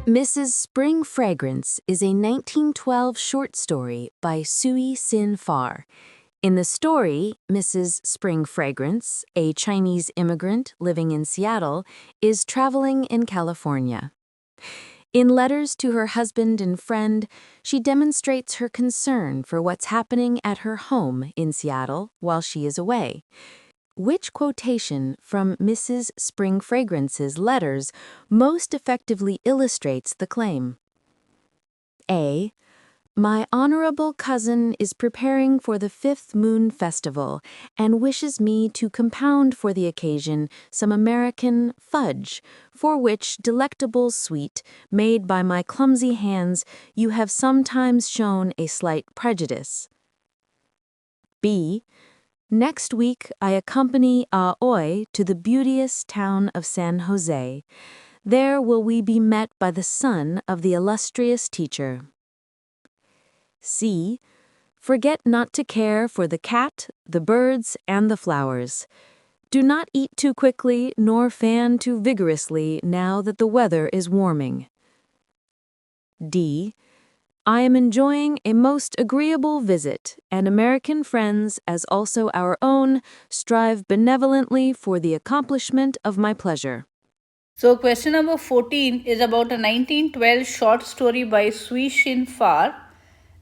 Mrs. Spring Fragrance is a 1912 short story by Sui Sin Far. In the story, Mrs. Spring Fragrance, a Chinese immigrant living in Seattle, is traveling in California. In letters to her husband and friend, she demonstrates her concern for what's happening at her home in Seattle while she is away. Which quotation from Mrs. Spring Fragrance's letters most effectively illustrates the claim? A. My honorable cousin is preparing for the 5th Moon Festival and wishes me to compound for the occasion some American fudge, for which delectable sweet, made by my clumsy hands, you have sometimes shown a slight prejudice. B. Next week, I accompany Aoi to the beauteous town of San José. There will we be met by the son of the Illustrious Teacher. C. Forget not to care for the cat, the birds, and the flowers. Do not eat too quickly nor fan too vigorously now that the weather is warming. D. I am enjoying a most agreeable visit, and American friends, as also our own, strive benevolently for the accomplishment of my pleasure. So question number 14 is about a 1912 short story by Sui Sin Far.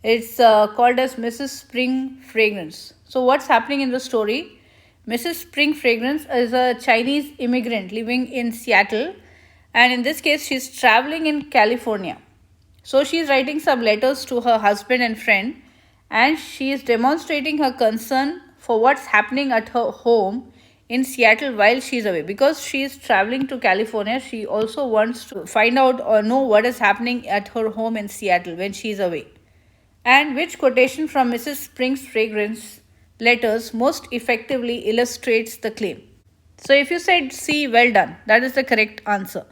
It's called as Mrs. Spring Fragrance. So what's happening in the story? Mrs. Spring Fragrance is a Chinese immigrant living in Seattle, and in this case she's traveling in California. So she is writing some letters to her husband and friend, and she is demonstrating her concern for what's happening at her home in Seattle while she is away. Because she is traveling to California, she also wants to find out or know what is happening at her home in Seattle when she is away. And which quotation from Mrs. Spring's Fragrance letters most effectively illustrates the claim? So if you said C, well done, that is the correct answer.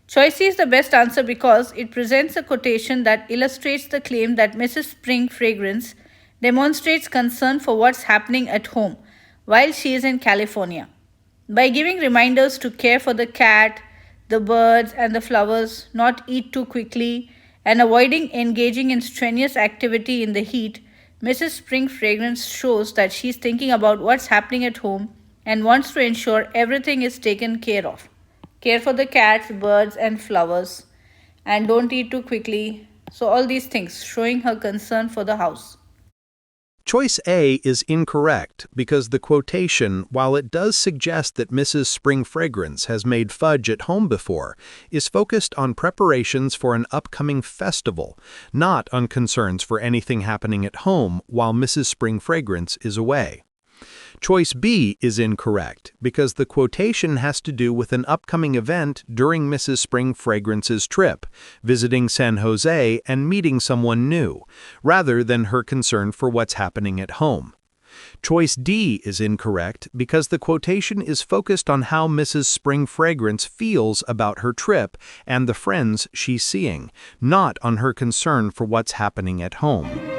Choice C is the best answer because it presents a quotation that illustrates the claim that Mrs. Spring Fragrance demonstrates concern for what's happening at home while she is in California. By giving reminders to care for the cat, the birds, and the flowers, not eat too quickly, and avoiding engaging in strenuous activity in the heat, Mrs. Spring Fragrance shows that she's thinking about what's happening at home and wants to ensure everything is taken care of. Care for the cats, birds, and flowers, and don't eat too quickly. So all these things showing her concern for the house. Choice A is incorrect because the quotation, while it does suggest that Mrs. Spring Fragrance has made fudge at home before, is focused on preparations for an upcoming festival, not on concerns for anything happening at home while Mrs. Spring Fragrance is away. Choice B is incorrect because the quotation has to do with an upcoming event during Mrs. Spring Fragrance's trip, visiting San Jose and meeting someone new, rather than her concern for what's happening at home. Choice D is incorrect because the quotation is focused on how Mrs. Spring Fragrance feels about her trip and the friends she's seeing, not on her concern for what's happening at home.